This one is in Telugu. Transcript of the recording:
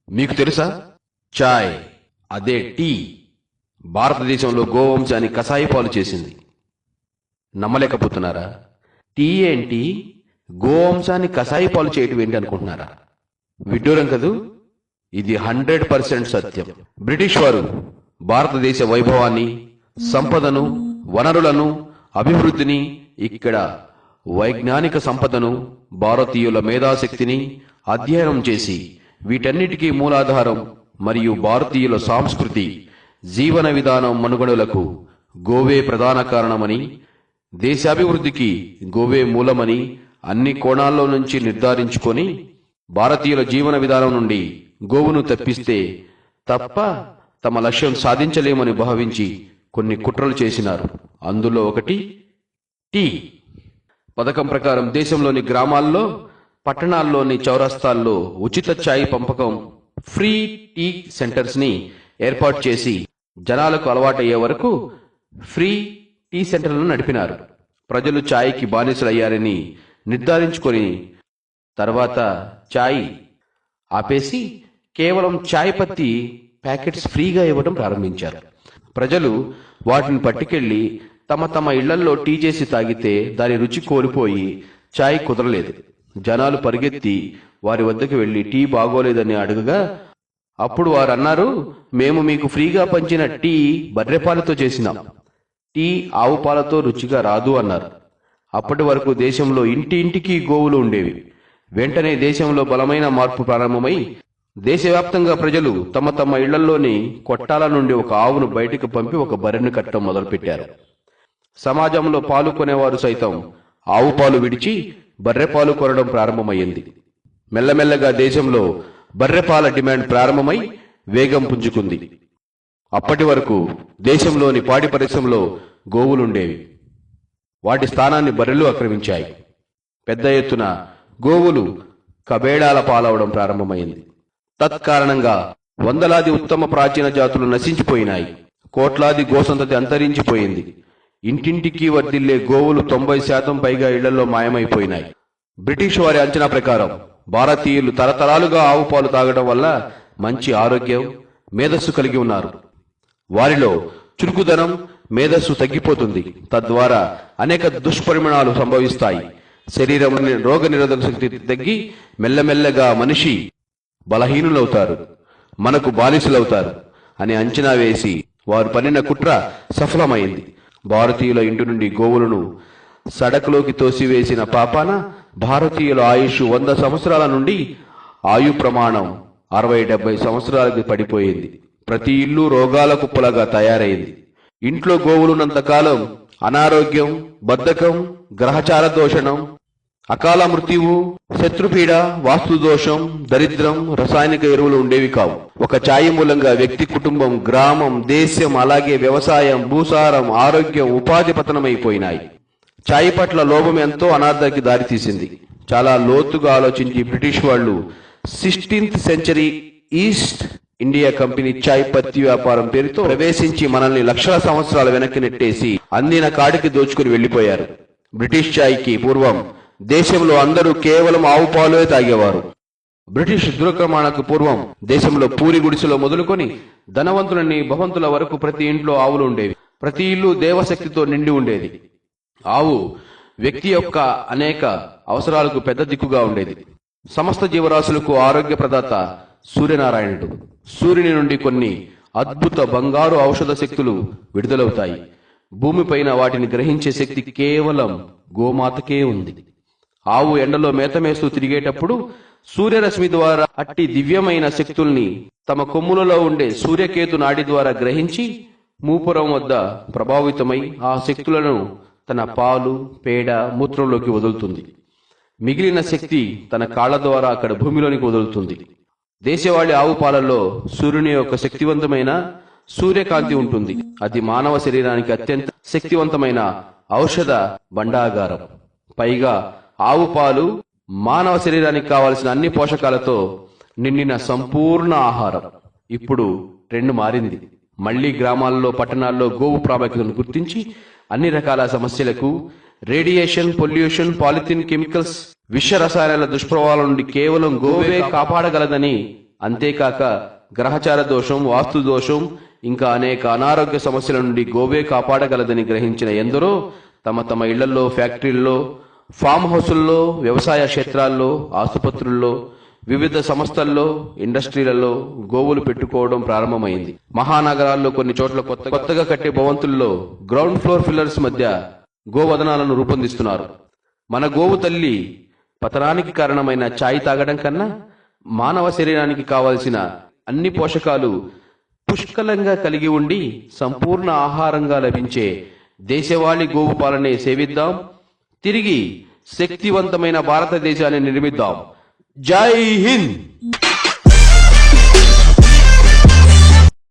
మీకు తెలుసా, చాయ్ అదే టీ భారతదేశంలో గోవంశాన్ని కసాయి పాలు చేసింది. నమ్మలేకపోతున్నారా? టీ ఏంటి, గోవంశాన్ని కసాయి పాలు చేయటం ఏంటి అనుకుంటున్నారా? విడ్డూరం కదూ. ఇది 100% సత్యం. బ్రిటిష్ వారు భారతదేశ వైభవాన్ని, సంపదను, వనరులను, అభివృద్ధిని, ఇక్కడ వైజ్ఞానిక సంపదను, భారతీయుల మేధాశక్తిని అధ్యయనం చేసి వీటన్నిటికీ మూలాధారం మరియు భారతీయుల సంస్కృతి, జీవన విధానం మనుగడలకు గోవే ప్రధాన కారణమని, దేశాభివృద్ధికి గోవే మూలమని అన్ని కోణాల్లో నుంచి నిర్ధారించుకొని భారతీయుల జీవన విధానం నుండి గోవును తప్పిస్తే తప్ప తమ లక్ష్యం సాధించలేమని భావించి కొన్ని కుట్రలు చేసినారు. అందులో ఒకటి టీ పథకం ప్రకారం దేశంలోని గ్రామాల్లో, పట్టణాల్లోని చౌరస్తాల్లో ఉచిత ఛాయ్ పంపకం, ఫ్రీ టీ సెంటర్స్ ని ఏర్పాటు చేసి జనాలకు అలవాటయ్యే వరకు ఫ్రీ టీ సెంటర్లను నడిపినారు. ప్రజలు ఛాయ్కి బానిసలయ్యారని నిర్ధారించుకొని తర్వాత ఛాయ్ ఆపేసి కేవలం ఛాయ్ పత్తి ప్యాకెట్స్ ఫ్రీగా ఇవ్వడం ప్రారంభించారు. ప్రజలు వాటిని పట్టుకెళ్లి తమ తమ ఇళ్లల్లో టీ చేసి తాగితే దాని రుచి కోల్పోయి ఛాయ్ కుదరలేదు. జనాలు పరిగెత్తి వారి వద్దకు వెళ్లి టీ బాగోలేదని అడుగగా అప్పుడు వారు అన్నారు, మేము మీకు ఫ్రీగా పంచిన టీ బర్రెపాలతో చేసినాం, టీ ఆవు పాలతో రుచిగా రాదు అన్నారు. అప్పటి వరకు దేశంలో ఇంటింటికి గోవులు ఉండేవి. వెంటనే దేశంలో బలమైన మార్పు ప్రారంభమై దేశవ్యాప్తంగా ప్రజలు తమ తమ ఇళ్లలోని కొట్టాల నుండి ఒక ఆవును బయటకు పంపి ఒక బర్రెను కట్టడం మొదలుపెట్టారు. సమాజంలో పాలు కొనేవారు సైతం ఆవు పాలు విడిచి బర్రెపాలు కొనడం ప్రారంభమైంది. మెల్లమెల్లగా దేశంలో బర్రెపాల డిమాండ్ ప్రారంభమై వేగం పుంజుకుంది. అప్పటి వరకు దేశంలోని పాడి పరిశ్రమలో గోవులుండేవి. వాటి స్థానాన్ని బర్రెలు ఆక్రమించాయి. పెద్ద ఎత్తున గోవులు కబేడాల పాలవడం ప్రారంభమైంది. తత్కారణంగా వందలాది ఉత్తమ ప్రాచీన జాతులు నశించిపోయినాయి. కోట్లాది గోసంతతి అంతరించిపోయింది. ఇంటింటికి వర్ధిల్లే గోవులు 90% పైగా ఇళ్లలో మాయమైపోయినాయి. బ్రిటిష్ వారి అంచనా ప్రకారం భారతీయులు తరతరాలుగా ఆవు పాలు తాగడం వల్ల మంచి ఆరోగ్యం, మేధస్సు కలిగి ఉన్నారు. వారిలో చురుకుదనం, మేధస్సు తగ్గిపోతుంది. తద్వారా అనేక దుష్పరిణామాలు సంభవిస్తాయి. శరీరంలోని రోగ నిరోధక శక్తి తగ్గి మెల్లమెల్లగా మనిషి బలహీనులవుతారు, మనకు బానిసలవుతారు అని అంచనా వేసి వారు పన్నిన కుట్ర సఫలమైంది. భారతీయుల ఇంటి నుండి గోవులను సడకులోకి తోసివేసిన పాపాన భారతీయుల ఆయుష్ 100 సంవత్సరాల నుండి ఆయు ప్రమాణం 60-70 సంవత్సరాలకు పడిపోయింది. ప్రతి ఇల్లు రోగాల కుప్పలుగా తయారైంది. ఇంట్లో గోవులున్నంతకాలం అనారోగ్యం, బద్ధకం, గ్రహచార దోషణం, అకాల మృత్యువు, శత్రుపీడ, వాస్తు దోషం, దరిద్రం, రసాయనిక ఎరువులు ఉండేవి కావు. ఒక ఛాయ్ మూలంగా వ్యక్తి, కుటుంబం, గ్రామం, దేశం, అలాగే వ్యవసాయం, భూసారం, ఆరోగ్యం, ఉపాధి పతనమైపోయినాయి. ఛాయ్ పట్ల లోభం ఎంతో అనార్థానికి దారితీసింది. చాలా లోతుగా ఆలోచించి బ్రిటిష్ వాళ్ళు 16th century East India company ఛాయ్ పత్తి వ్యాపారం పేరుతో ప్రవేశించి మనల్ని లక్షల సంవత్సరాల వెనక్కి నెట్టేసి అందిన కాడికి దోచుకుని వెళ్లిపోయారు. బ్రిటిష్ ఛాయ్కి పూర్వం దేశంలో అందరూ కేవలం ఆవు పాలే తాగేవారు. బ్రిటిష్ దురాక్రమణకు పూర్వం దేశంలో పూరి గుడిసెలో మొదలుకొని ధనవంతులని భవంతుల వరకు ప్రతి ఇంట్లో ఆవులు ఉండేవి. ప్రతి ఇల్లు దేవశక్తితో నిండి ఉండేది. ఆవు వ్యక్తి యొక్క అనేక అవసరాలకు పెద్ద దిక్కుగా ఉండేది. సమస్త జీవరాశులకు ఆరోగ్య ప్రదాత సూర్యనారాయణుడు. సూర్యుని నుండి కొన్ని అద్భుత బంగారు ఔషధ శక్తులు విడుదలవుతాయి. భూమిపైన వాటిని గ్రహించే శక్తి కేవలం గోమాతకే ఉంది. ఆవు ఎండలో మేతమేస్తూ తిరిగేటప్పుడు సూర్యరశ్మి ద్వారా అట్టి దివ్యమైన శక్తుల్ని తమ కొమ్ములలో ఉండే సూర్యకేతు నాడి ద్వారా గ్రహించి మూపురం వద్ద ప్రభావితమై ఆ శక్తులను తన పాలు, పేడ, మూత్రంలోకి వదులుతుంది. మిగిలిన శక్తి తన కాళ్ల ద్వారా అక్కడ భూమిలోనికి వదులుతుంది. దేశవాళీ ఆవు పాలల్లో సూర్యుని యొక్క శక్తివంతమైన సూర్యకాంతి ఉంటుంది. అది మానవ శరీరానికి అత్యంత శక్తివంతమైన ఔషధ భండాగారం. పైగా ఆవు పాలు మానవ శరీరానికి కావలసిన అన్ని పోషకాలతో నిండిన సంపూర్ణ ఆహారం. ఇప్పుడు ట్రెండ్ మారింది. మళ్లీ గ్రామాల్లో, పట్టణాల్లో గోవు ప్రాముఖ్యతను గుర్తించి అన్ని రకాల సమస్యలకు రేడియేషన్, పొల్యూషన్, పాలిథిన్, కెమికల్స్, విష రసాయనాల దుష్ప్రభావాల నుండి కేవలం గోవే కాపాడగలదని అంతేకాక గ్రహచార దోషం, వాస్తు దోషం, ఇంకా అనేక అనారోగ్య సమస్యల నుండి గోవే కాపాడగలదని గ్రహించిన ఎందరో తమ తమ ఇళ్లలో, ఫ్యాక్టరీల్లో, ఫామ్ హౌసుల్లో, వ్యవసాయ క్షేత్రాల్లో, ఆసుపత్రుల్లో, వివిధ సంస్థల్లో, ఇండస్ట్రీలలో గోవులు పెట్టుకోవడం ప్రారంభమైంది. మహానగరాల్లో కొన్ని చోట్ల కొత్తగా కట్టే భవంతుల్లో గ్రౌండ్ ఫ్లోర్ ఫిల్లర్స్ మధ్య గోవదనాలను రూపొందిస్తున్నారు. మన గోవు తల్లి పతనానికి కారణమైన ఛాయ్ తాగడం కన్నా మానవ శరీరానికి కావలసిన అన్ని పోషకాలు పుష్కలంగా కలిగి ఉండి సంపూర్ణ ఆహారంగా లభించే దేశవాళీ గోవు పాలనే సేవిద్దాం. తిరిగి శక్తివంతమైన భారతదేశాన్ని నిర్మిద్దాం. జై హింద్.